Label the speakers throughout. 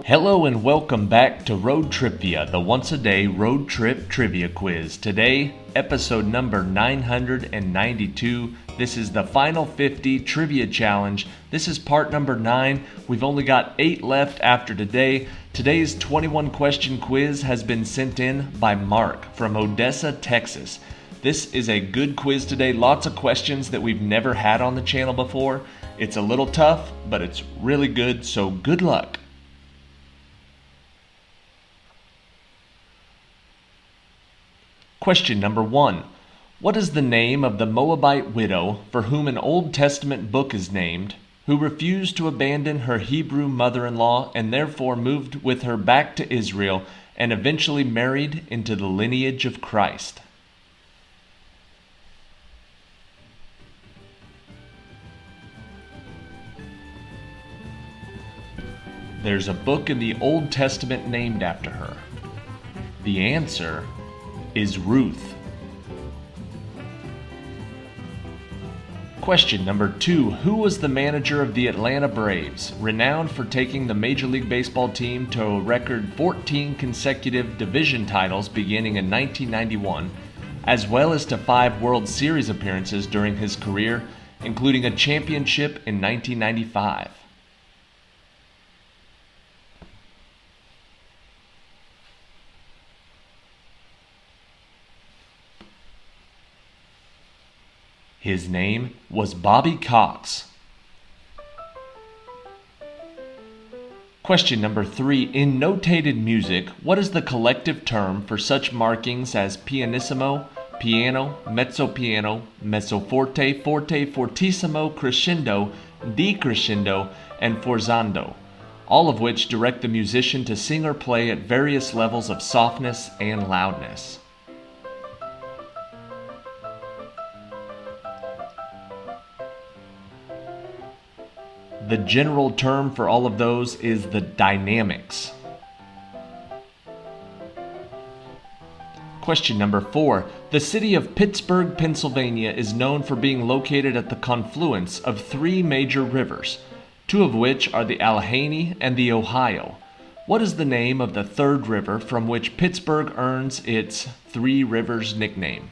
Speaker 1: Hello and welcome back to Road TRIpVIA, the once-a-day road trip trivia quiz. Today, episode number 992. This is the Final 50 Trivia Challenge. This is part number 9. We've only got 8 left after today. Today's 21-question quiz has been sent in by Mark from Odessa, Texas. This is a good quiz today. Lots of questions that we've never had on the channel before. It's a little tough, but it's really good, so good luck. Question number 1. What is the name of the Moabite widow for whom an Old Testament book is named, who refused to abandon her Hebrew mother-in-law and therefore moved with her back to Israel and eventually married into the lineage of Christ? There's a book in the Old Testament named after her. The answer is Ruth. Question number 2. Who was the manager of the Atlanta Braves, renowned for taking the Major League Baseball team to a record 14 consecutive division titles beginning in 1991, as well as to 5 World Series appearances during his career, including a championship in 1995? His name was Bobby Cox. Question number 3. In notated music, what is the collective term for such markings as pianissimo, piano, mezzo piano, mezzo forte, forte, fortissimo, crescendo, decrescendo, and forzando, all of which direct the musician to sing or play at various levels of softness and loudness? The general term for all of those is the dynamics. Question number 4. The city of Pittsburgh, Pennsylvania is known for being located at the confluence of 3 major rivers, 2 of which are the Allegheny and the Ohio. What is the name of the 3rd river from which Pittsburgh earns its 3 Rivers nickname?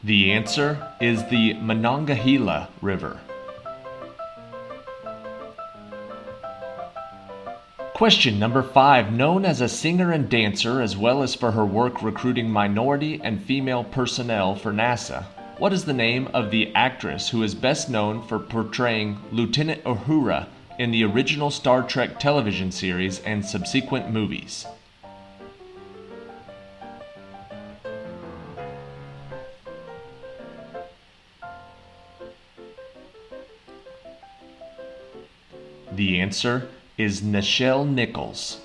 Speaker 1: The answer is the Monongahela River. Question number 5. Known as a singer and dancer, as well as for her work recruiting minority and female personnel for NASA, what is the name of the actress who is best known for portraying Lieutenant Uhura in the original Star Trek television series and subsequent movies? The answer is Nichelle Nichols.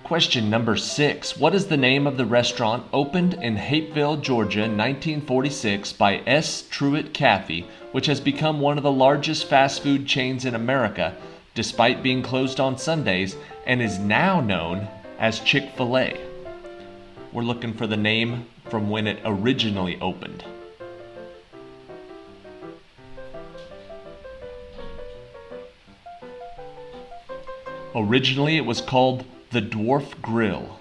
Speaker 1: Question number 6. What is the name of the restaurant opened in Hapeville, Georgia in 1946 by S. Truett Cathy, which has become one of the largest fast food chains in America, despite being closed on Sundays, and is now known as Chick-fil-A? We're looking for the name from when it originally opened. Originally, it was called the Dwarf Grill.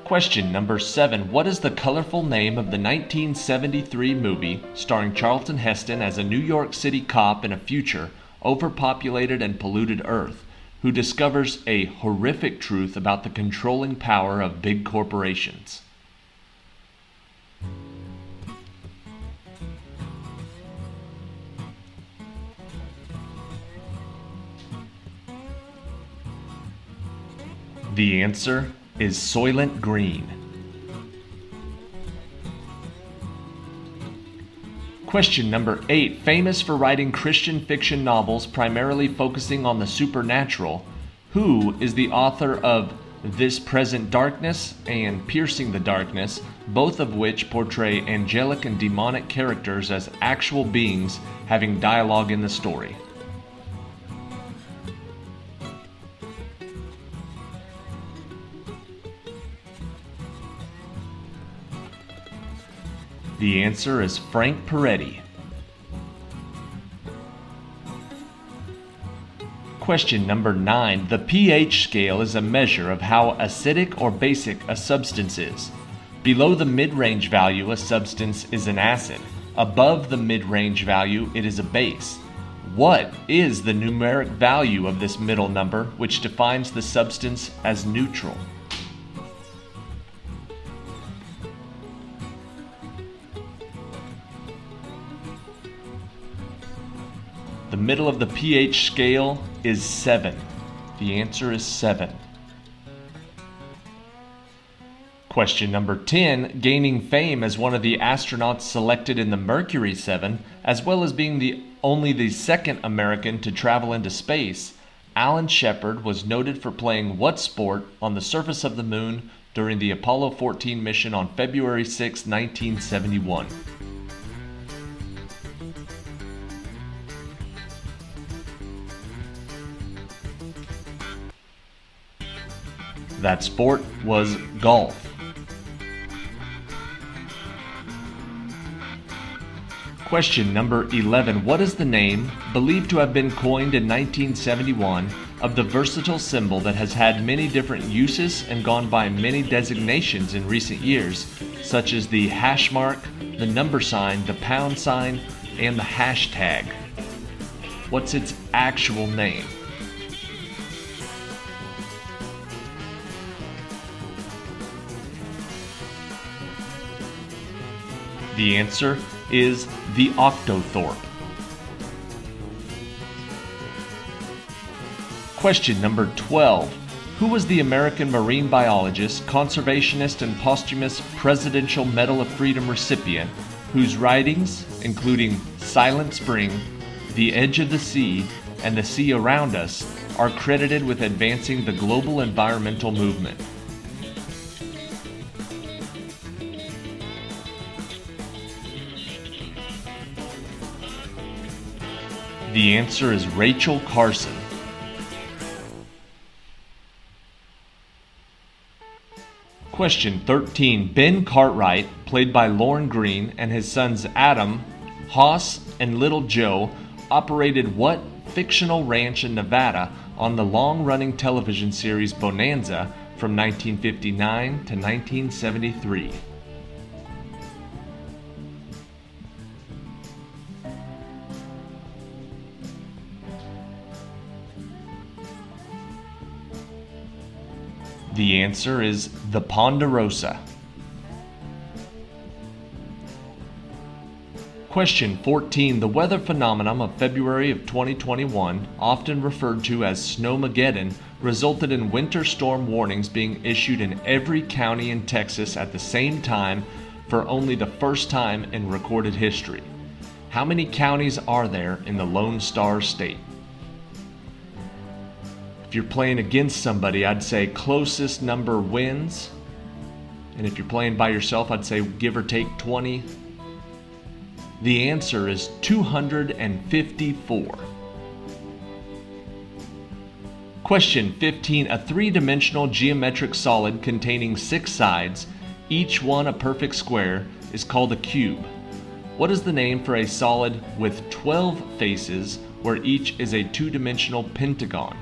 Speaker 1: Question number 7. What is the colorful name of the 1973 movie starring Charlton Heston as a New York City cop in a future overpopulated and polluted Earth, who discovers a horrific truth about the controlling power of big corporations? The answer is Soylent Green. Question number 8. Famous for writing Christian fiction novels primarily focusing on the supernatural, who is the author of This Present Darkness and Piercing the Darkness, both of which portray angelic and demonic characters as actual beings having dialogue in the story? The answer is Frank Peretti. Question number 9. The pH scale is a measure of how acidic or basic a substance is. Below the mid-range value, a substance is an acid. Above the mid-range value, it is a base. What is the numeric value of this middle number, which defines the substance as neutral? The middle of the pH scale is 7. The answer is 7. Question number 10. Gaining fame as one of the astronauts selected in the Mercury 7, as well as being only the second American to travel into space, Alan Shepard was noted for playing what sport on the surface of the moon during the Apollo 14 mission on February 6, 1971? That sport was golf. Question number 11. What is the name, believed to have been coined in 1971, of the versatile symbol that has had many different uses and gone by many designations in recent years, such as the hash mark, the number sign, the pound sign, and the hashtag? What's its actual name? The answer is the octothorpe. Question number 12. Who was the American marine biologist, conservationist, and posthumous Presidential Medal of Freedom recipient whose writings, including Silent Spring, The Edge of the Sea, and The Sea Around Us, are credited with advancing the global environmental movement? The answer is Rachel Carson. Question 13. Ben Cartwright, played by Lorne Greene, and his sons Adam, Hoss, and Little Joe operated what fictional ranch in Nevada on the long-running television series Bonanza from 1959 to 1973? The answer is the Ponderosa. Question 14. The weather phenomenon of February of 2021, often referred to as Snowmageddon, resulted in winter storm warnings being issued in every county in Texas at the same time for only the first time in recorded history. How many counties are there in the Lone Star State? If you're playing against somebody, I'd say closest number wins. And if you're playing by yourself, I'd say give or take 20. The answer is 254. Question 15. A three-dimensional geometric solid containing 6 sides, each one a perfect square, is called a cube. What is the name for a solid with 12 faces where each is a two-dimensional pentagon?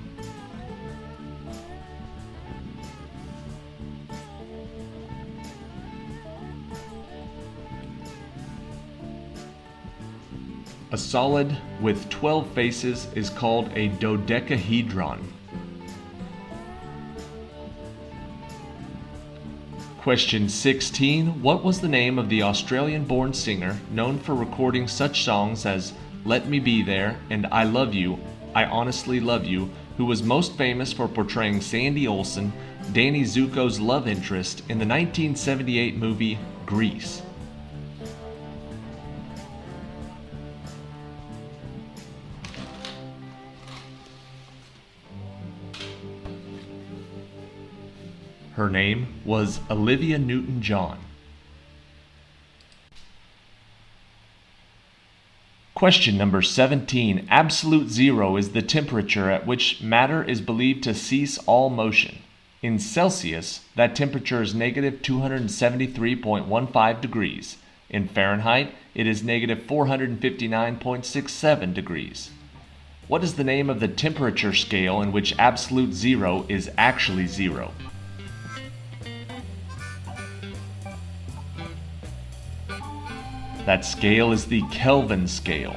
Speaker 1: A solid with 12 faces is called a dodecahedron. Question 16. What was the name of the Australian-born singer known for recording such songs as Let Me Be There and I Love You, I Honestly Love You, who was most famous for portraying Sandy Olsen, Danny Zuko's love interest, in the 1978 movie Grease? Her name was Olivia Newton-John. Question number 17. Absolute zero is the temperature at which matter is believed to cease all motion. In Celsius, that temperature is negative 273.15 degrees. In Fahrenheit, it is negative 459.67 degrees. What is the name of the temperature scale in which absolute zero is actually zero? That scale is the Kelvin scale.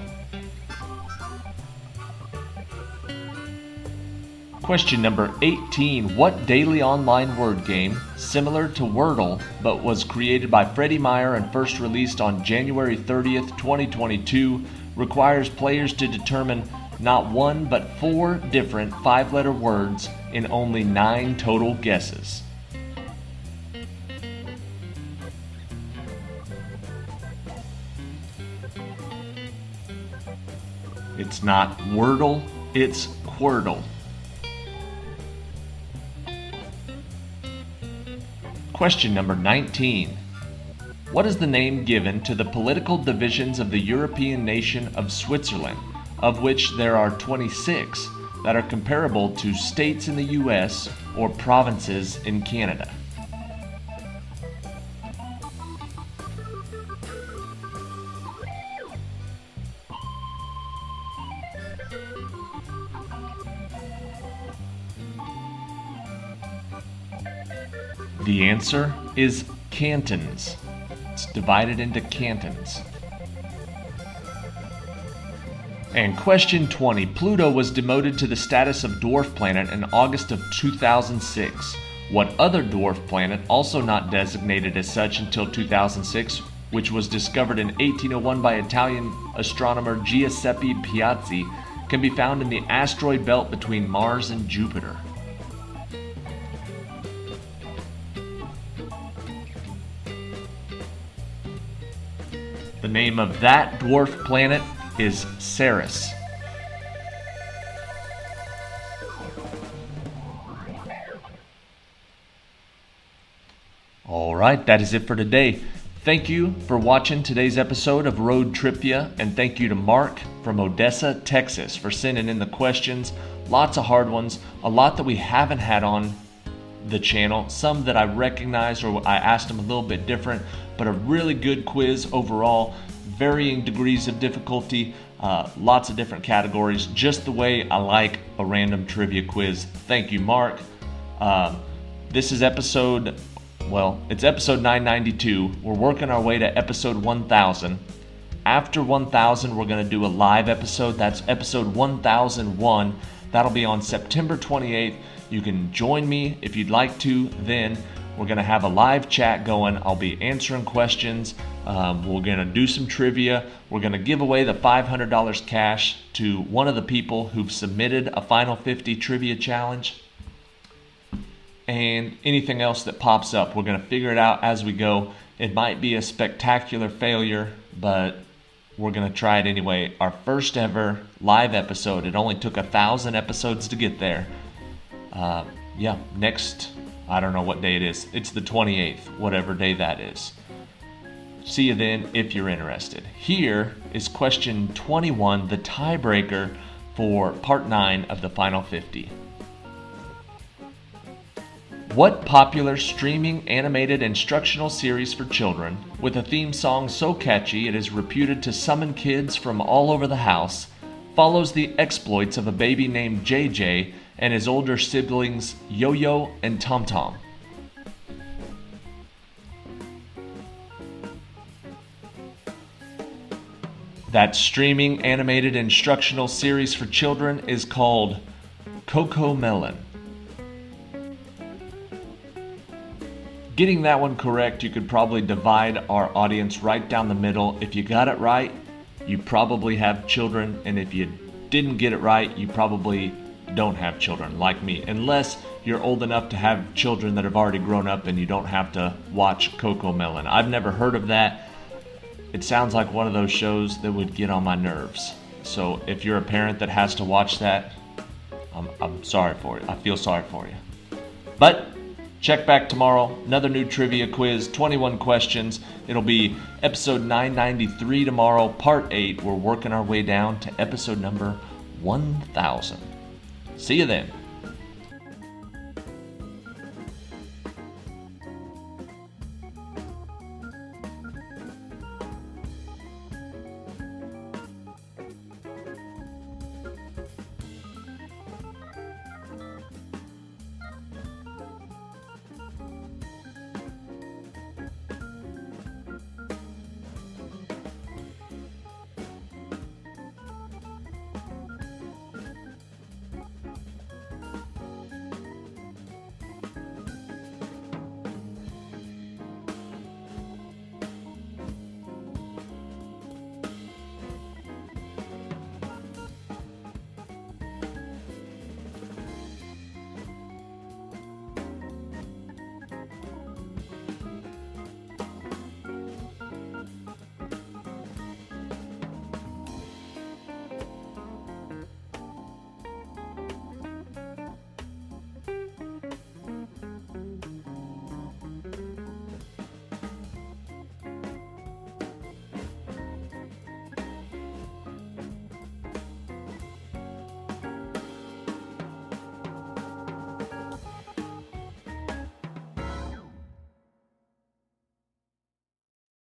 Speaker 1: Question number 18. What daily online word game, similar to Wordle, but was created by Freddie Meyer and first released on January 30th, 2022, requires players to determine not one but 4 different 5-letter words in only 9 total guesses? It's not Wordle, it's Quordle. Question number 19. What is the name given to the political divisions of the European nation of Switzerland, of which there are 26 that are comparable to states in the US or provinces in Canada? The answer is cantons. It's divided into cantons. And question 20. Pluto was demoted to the status of dwarf planet in August of 2006. What other dwarf planet, also not designated as such until 2006, which was discovered in 1801 by Italian astronomer Giuseppe Piazzi, can be found in the asteroid belt between Mars and Jupiter? The name of that dwarf planet is Ceres. All right, that is it for today. Thank you for watching today's episode of Road TRIpVIA, and thank you to Mark from Odessa, Texas, for sending in the questions. Lots of hard ones, a lot that we haven't had on the channel, some that I recognized or I asked them a little bit different, but a really good quiz overall, varying degrees of difficulty, lots of different categories, just the way I like a random trivia quiz. Thank you, Mark. This is episode 992. We're working our way to episode 1000. After 1000, we're going to do a live episode. That's episode 1001. That'll be on September 28th. You can join me if you'd like to then. We're going to have a live chat going. I'll be answering questions. We're going to do some trivia. We're going to give away the $500 cash to one of the people who've submitted a Final 50 trivia challenge. And anything else that pops up, we're going to figure it out as we go. It might be a spectacular failure, but we're going to try it anyway. Our first ever live episode. It only took 1,000 episodes to get there. Next, I don't know what day it is. It's the 28th, whatever day that is. See you then if you're interested. Here is question 21, the tiebreaker for part 9 of the Final 50. What popular streaming animated instructional series for children, with a theme song so catchy it is reputed to summon kids from all over the house, follows the exploits of a baby named JJ and his older siblings Yo-Yo and Tom-Tom? That streaming animated instructional series for children is called CoComelon. Getting that one correct, you could probably divide our audience right down the middle. If you got it right, you probably have children, and if you didn't get it right, you probably don't have children like me, unless you're old enough to have children that have already grown up and you don't have to watch CoComelon. I've never heard of that. It sounds like one of those shows that would get on my nerves. So if you're a parent that has to watch that, I'm sorry for you. I feel sorry for you. But check back tomorrow. Another new trivia quiz, 21 questions. It'll be episode 993 tomorrow, part 8. We're working our way down to episode number 1000. See you then.